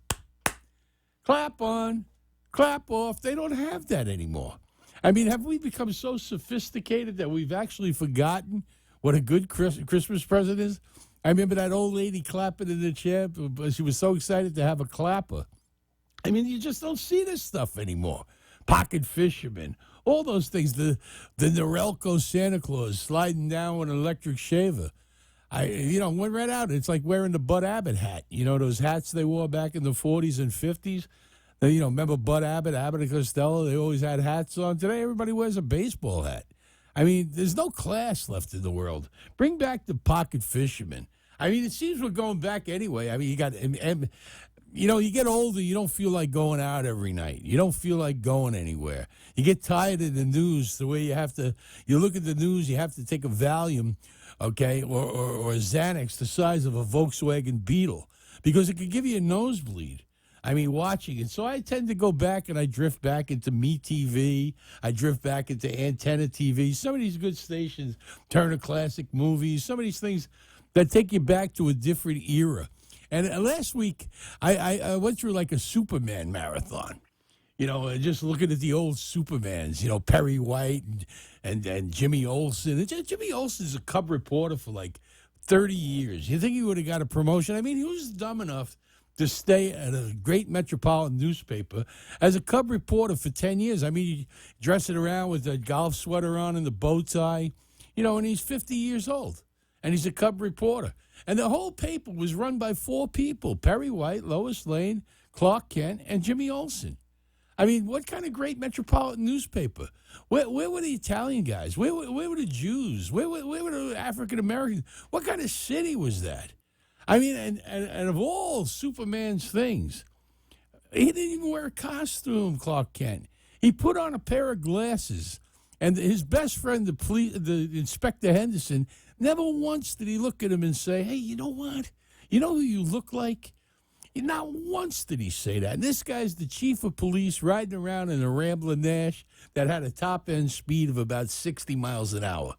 clap on, clap off? They don't have that anymore. I mean, have we become so sophisticated that we've actually forgotten what a good Christmas present is? I remember that old lady clapping in the chair. She was so excited to have a clapper. I mean, you just don't see this stuff anymore. Pocket Fisherman, all those things. The Norelco Santa Claus sliding down with an electric shaver. Went right out. It's like wearing the Bud Abbott hat. You know, those hats they wore back in the 40s and 50s? Remember Bud Abbott, Abbott and Costello? They always had hats on. Today, everybody wears a baseball hat. I mean, there's no class left in the world. Bring back the Pocket Fisherman. I mean, it seems we're going back anyway. I mean, you get older, you don't feel like going out every night. You don't feel like going anywhere. You get tired of the news, the way you look at the news, you have to take a Valium, okay, or a Xanax the size of a Volkswagen Beetle because it could give you a nosebleed. I mean, watching it. So I tend to go back and I drift back into MeTV. I drift back into Antenna TV. Some of these good stations, Turner Classic Movies, some of these things that take you back to a different era. And last week, I went through like a Superman marathon, just looking at the old Supermans, Perry White and Jimmy Olsen. And Jimmy Olsen's a Cub reporter for like 30 years. You think he would have got a promotion? I mean, he was dumb enough to stay at a great metropolitan newspaper as a Cub reporter for 10 years. I mean, he dressing around with a golf sweater on and the bow tie, and he's 50 years old. And he's a Cub reporter. And the whole paper was run by 4 people, Perry White, Lois Lane, Clark Kent, and Jimmy Olsen. I mean, what kind of great metropolitan newspaper? Where were the Italian guys? Where were the Jews? Where were the African Americans? What kind of city was that? I mean, and of all Superman's things, he didn't even wear a costume, Clark Kent. He put on a pair of glasses. And his best friend, the Inspector Henderson, never once did he look at him and say, hey, you know what? You know who you look like? Not once did he say that. And this guy's the chief of police riding around in a Rambler Nash that had a top-end speed of about 60 miles an hour.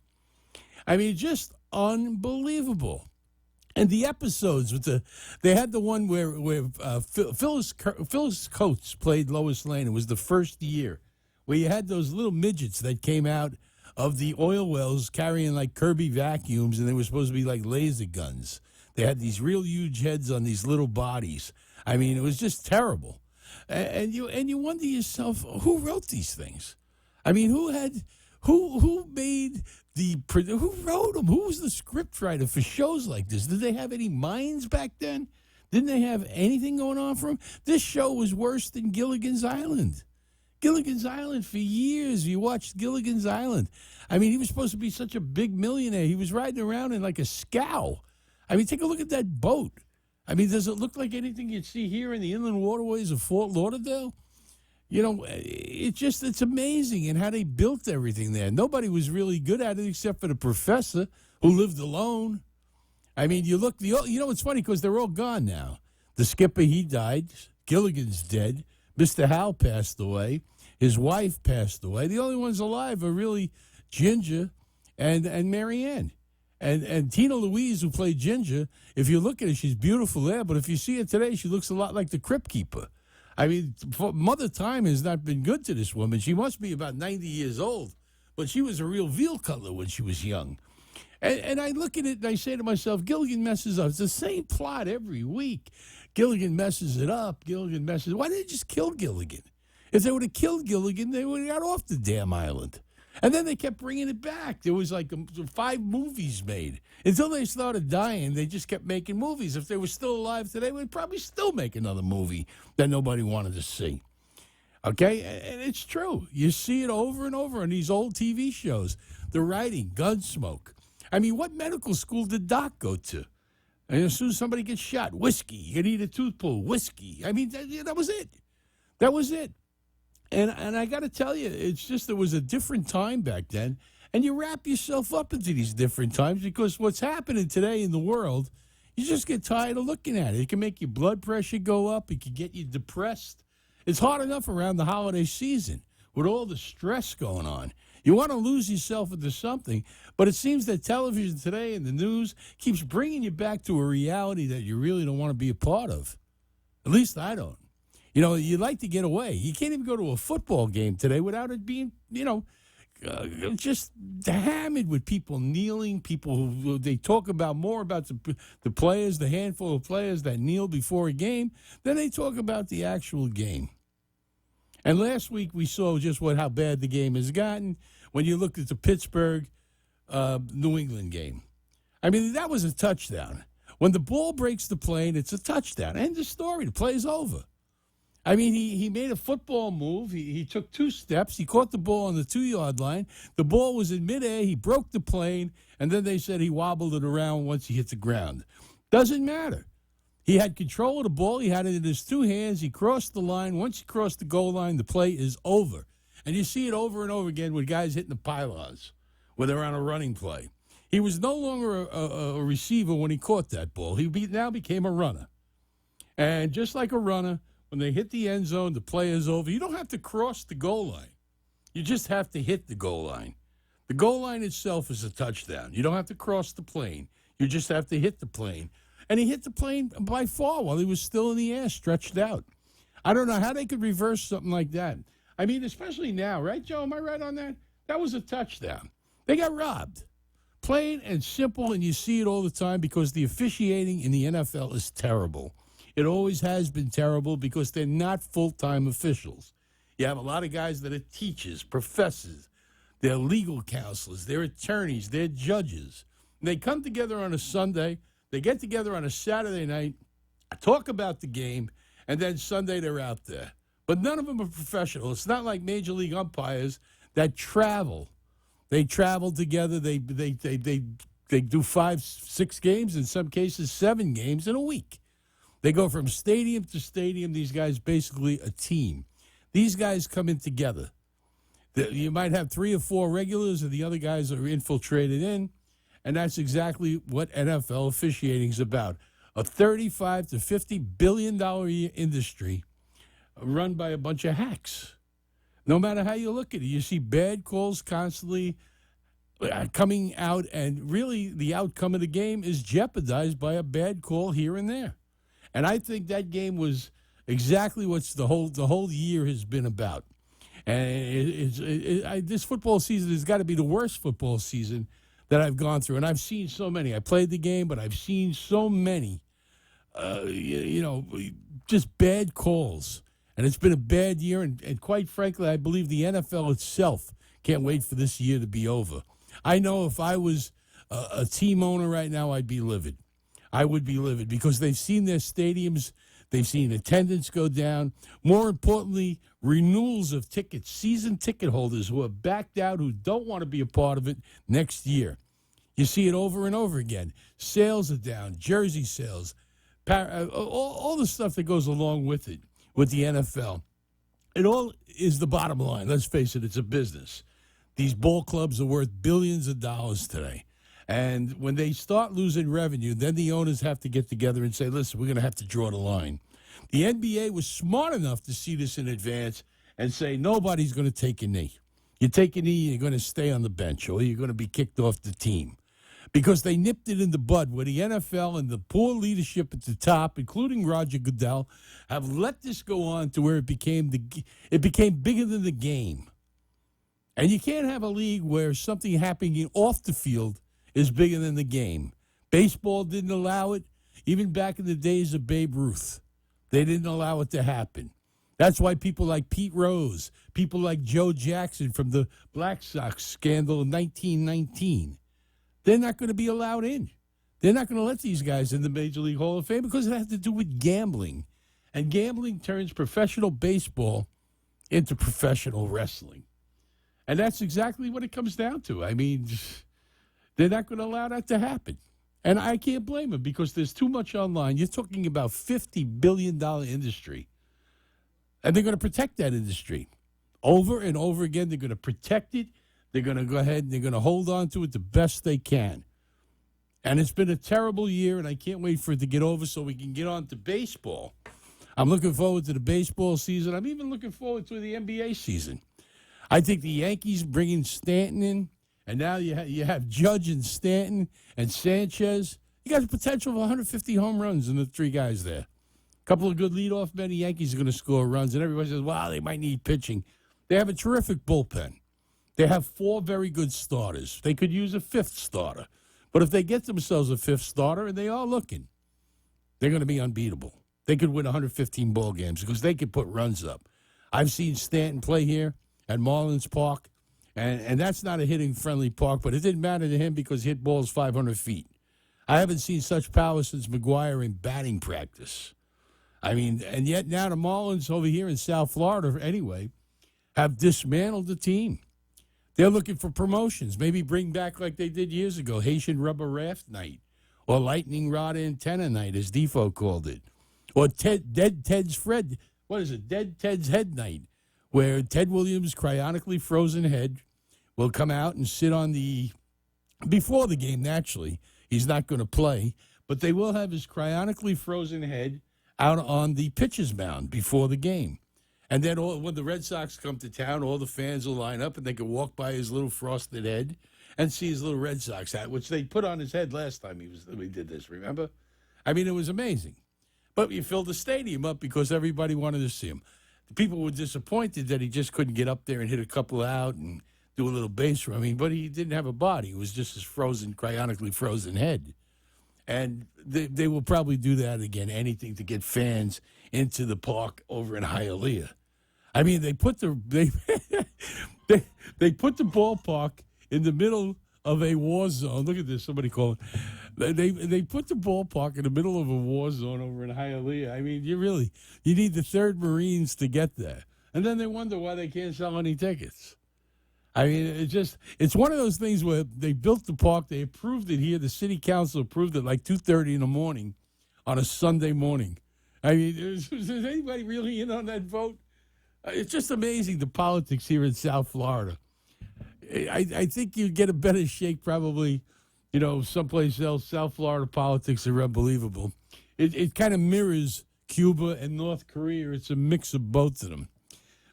I mean, just unbelievable. And the episodes they had the one where Phyllis Coates played Lois Lane. It was the first year where you had those little midgets that came out of the oil wells carrying like Kirby vacuums, and they were supposed to be like laser guns. They had these real huge heads on these little bodies. I mean, it was just terrible. And you wonder yourself, who wrote these things? I mean, who wrote them? Who was the scriptwriter for shows like this? Did they have any minds back then? Didn't they have anything going on for them? This show was worse than Gilligan's Island. Gilligan's Island for years. You watched Gilligan's Island. I mean, he was supposed to be such a big millionaire. He was riding around in like a scow. I mean, take a look at that boat. I mean, does it look like anything you'd see here in the inland waterways of Fort Lauderdale? You know, it's amazing and how they built everything there. Nobody was really good at it except for the professor who lived alone. I mean, you know, it's funny because they're all gone now. The skipper, he died. Gilligan's dead. Mr. Howe passed away. His wife passed away. The only ones alive are really Ginger and Marianne. And Tina Louise, who played Ginger, if you look at her, she's beautiful there. But if you see her today, she looks a lot like the Crypt Keeper. I mean, Mother Time has not been good to this woman. She must be about 90 years old. But she was a real veal cutler when she was young. And I look at it and I say to myself, Gilligan messes up. It's the same plot every week. Gilligan messes it up. Why didn't they just kill Gilligan? If they would have killed Gilligan, they would have got off the damn island. And then they kept bringing it back. There was like 5 movies made. Until they started dying, they just kept making movies. If they were still alive today, they would probably still make another movie that nobody wanted to see. Okay? And it's true. You see it over and over on these old TV shows. The writing, Gunsmoke. I mean, what medical school did Doc go to? And as soon as somebody gets shot, whiskey. You can eat a tooth pull, whiskey. I mean, that was it. That was it. And I got to tell you, it's just there was a different time back then. And you wrap yourself up into these different times because what's happening today in the world, you just get tired of looking at it. It can make your blood pressure go up. It can get you depressed. It's hard enough around the holiday season with all the stress going on. You want to lose yourself into something, but it seems that television today and the news keeps bringing you back to a reality that you really don't want to be a part of. At least I don't. You know, you like to get away. You can't even go to a football game today without it being, just hammered with people kneeling, people who they talk about more about the players, the handful of players that kneel before a game, than they talk about the actual game. And last week we saw just how bad the game has gotten when you looked at the Pittsburgh New England game. I mean, that was a touchdown. When the ball breaks the plane, it's a touchdown. End of story. The play's over. I mean, he made a football move. He took 2 steps. He caught the ball on the 2-yard line. The ball was in midair. He broke the plane, and then they said he wobbled it around once he hit the ground. Doesn't matter. He had control of the ball. He had it in his 2 hands. He crossed the line. Once he crossed the goal line, the play is over. And you see it over and over again with guys hitting the pylons when they're on a running play. He was no longer a receiver when he caught that ball. He now became a runner. And just like a runner, when they hit the end zone, the play is over. You don't have to cross the goal line. You just have to hit the goal line. The goal line itself is a touchdown. You don't have to cross the plane. You just have to hit the plane. And he hit the plane by far while he was still in the air, stretched out. I don't know how they could reverse something like that. I mean, especially now, right, Joe? Am I right on that? That was a touchdown. They got robbed. Plain and simple, and you see it all the time because the officiating in the NFL is terrible. It always has been terrible because they're not full-time officials. You have a lot of guys that are teachers, professors, they're legal counselors, they're attorneys, they're judges. And they come together on a Sunday, they get together on a Saturday night, talk about the game, and then Sunday they're out there. But none of them are professional. It's not like Major League umpires that travel. They travel together. They do 5, 6 games, in some cases 7 games in a week. They go from stadium to stadium. These guys basically a team. These guys come in together. You might have 3 or 4 regulars, and the other guys are infiltrated in, and that's exactly what NFL officiating is about. A $35 to $50 billion a year industry run by a bunch of hacks. No matter how you look at it, you see bad calls constantly coming out, and really the outcome of the game is jeopardized by a bad call here and there. And I think that game was exactly what the whole year has been about. And this football season has got to be the worst football season that I've gone through. And I've seen so many. I played the game, but I've seen so many, just bad calls. And it's been a bad year. And quite frankly, I believe the NFL itself can't wait for this year to be over. I know if I was a team owner right now, I'd be livid. I would be livid because they've seen their stadiums They've seen attendance go down. More importantly, renewals of tickets, season ticket holders who have backed out, who don't want to be a part of it next year. You see it over and over again. Sales are down, jersey sales, all the stuff that goes along with it, with the NFL. It all is the bottom line. Let's face it, it's a business. These ball clubs are worth billions of dollars today. And when they start losing revenue, then the owners have to get together and say, listen, we're going to have to draw the line. The NBA was smart enough to see this in advance and say, nobody's going to take a knee. You take a knee, you're going to stay on the bench, or you're going to be kicked off the team. Because they nipped it in the bud where the NFL and the poor leadership at the top, including Roger Goodell, have let this go on to where it became bigger than the game. And you can't have a league where something happening off the field is bigger than the game. Baseball didn't allow it, even back in the days of Babe Ruth. They didn't allow it to happen. That's why people like Pete Rose, people like Joe Jackson from the Black Sox scandal in 1919, they're not going to be allowed in. They're not going to let these guys in the Major League Hall of Fame because it has to do with gambling. And gambling turns professional baseball into professional wrestling. And that's exactly what it comes down to. I mean, they're not going to allow that to happen. And I can't blame them because there's too much online. You're talking about $50 billion industry. And they're going to protect that industry. Over and over again, they're going to protect it. They're going to go ahead and they're going to hold on to it the best they can. And it's been a terrible year, and I can't wait for it to get over so we can get on to baseball. I'm looking forward to the baseball season. I'm even looking forward to the NBA season. I think the Yankees bringing Stanton in, and now you have Judge and Stanton and Sanchez. You got the potential of 150 home runs in the three guys there. A couple of good leadoff men. The Yankees are going to score runs, and everybody says, wow, they might need pitching. They have a terrific bullpen. They have 4 very good starters. They could use a 5th starter. But if they get themselves a 5th starter, and they are looking, they're going to be unbeatable. They could win 115 ball games because they could put runs up. I've seen Stanton play here at Marlins Park, and that's not a hitting-friendly park, but it didn't matter to him because he hit balls 500 feet. I haven't seen such power since McGuire in batting practice. I mean, and yet now the Marlins over here in South Florida, anyway, have dismantled the team. They're looking for promotions. Maybe bring back like they did years ago, Haitian rubber raft night, or lightning rod antenna night, as Defoe called it, or Dead Ted's head night, where Ted Williams' cryonically frozen head will come out and sit on before the game, naturally. He's not going to play, but they will have his cryonically frozen head out on the pitcher's mound before the game. And then when the Red Sox come to town, all the fans will line up and they can walk by his little frosted head and see his little Red Sox hat, which they put on his head last time we did this, remember? I mean, it was amazing. But you filled the stadium up because everybody wanted to see him. The people were disappointed that he just couldn't get up there and hit a couple out and do a little base running, but he didn't have a body. It was just his cryonically frozen head. And they will probably do that again, anything to get fans into the park over in Hialeah. I mean, they put the ballpark in the middle of a war zone. Look at this. Somebody called it. They put the ballpark in the middle of a war zone over in Hialeah. I mean, you need the 3rd Marines to get there. And then they wonder why they can't sell any tickets. I mean, it's one of those things where they built the park. They approved it here. The city council approved it like 2:30 in the morning on a Sunday morning. I mean, is anybody really in on that vote? It's just amazing, the politics here in South Florida. I think you'd get a better shake probably, someplace else. South Florida politics are unbelievable. It kind of mirrors Cuba and North Korea. It's a mix of both of them.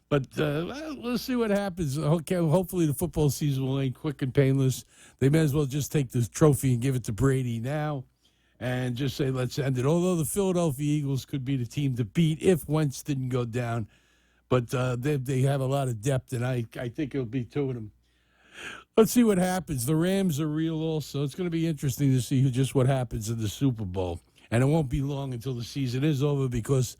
But let's see what happens. Okay, hopefully the football season will end quick and painless. They may as well just take this trophy and give it to Brady now and just say, let's end it. Although the Philadelphia Eagles could be the team to beat if Wentz didn't go down. But they have a lot of depth, and I think it'll be 2 of them. Let's see what happens. The Rams are real also. It's going to be interesting to see what happens in the Super Bowl. And it won't be long until the season is over because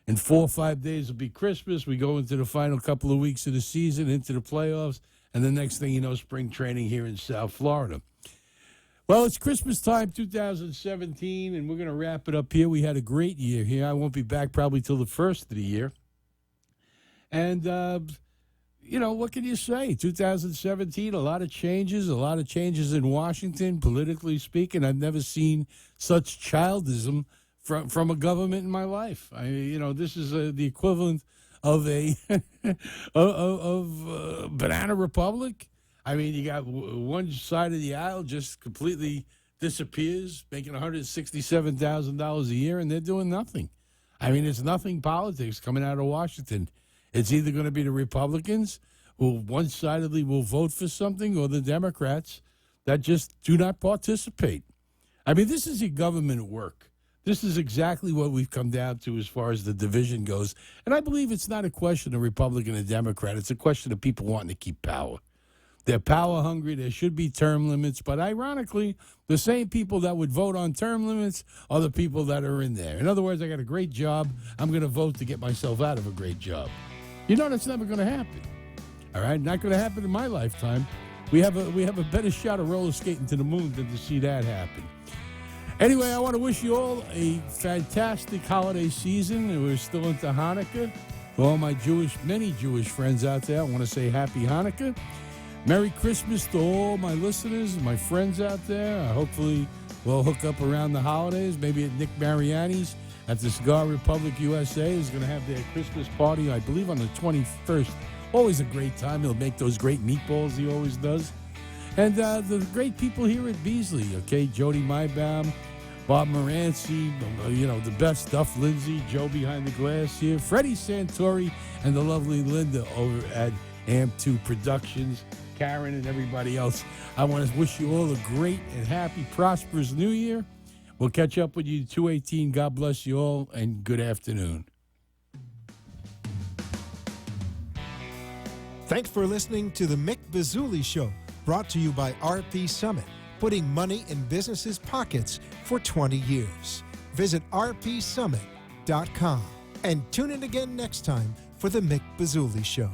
in 4 or 5 days will be Christmas. We go into the final couple of weeks of the season, into the playoffs, and the next thing you know, spring training here in South Florida. Well, it's Christmas time, 2017, and we're going to wrap it up here. We had a great year here. I won't be back probably till the first of the year. And, what can you say? 2017, a lot of changes in Washington, politically speaking. I've never seen such childism from a government in my life. This is the equivalent of a banana republic. I mean, you got one side of the aisle just completely disappears, making $167,000 a year, and they're doing nothing. I mean, it's nothing politics coming out of Washington. It's either going to be the Republicans who one-sidedly will vote for something, or the Democrats that just do not participate. I mean, this is your government work. This is exactly what we've come down to as far as the division goes. And I believe it's not a question of Republican and Democrat. It's a question of people wanting to keep power. They're power hungry. There should be term limits. But ironically, the same people that would vote on term limits are the people that are in there. In other words, I got a great job. I'm going to vote to get myself out of a great job. That's never going to happen. All right? Not going to happen in my lifetime. We have a better shot of roller skating to the moon than to see that happen. Anyway, I want to wish you all a fantastic holiday season. We're still into Hanukkah. For all my many Jewish friends out there, I want to say Happy Hanukkah. Merry Christmas to all my listeners and my friends out there. Hopefully we'll hook up around the holidays, maybe at Nick Mariani's at the Cigar Republic USA is going to have their Christmas party, I believe, on the 21st. Always a great time. He'll make those great meatballs he always does. And the great people here at Bazsuly, okay? Jody Mybaum, Bob Moranci, the best stuff, Lindsay, Joe behind the glass here, Freddie Santori, and the lovely Linda over at AMP2 Productions, Karen and everybody else. I want to wish you all a great and happy, prosperous New Year. We'll catch up with you 2/18. God bless you all, and good afternoon. Thanks for listening to the Mick Bazzuly Show, brought to you by RP Summit, putting money in businesses' pockets for 20 years. Visit rpsummit.com and tune in again next time for the Mick Bazzuly Show.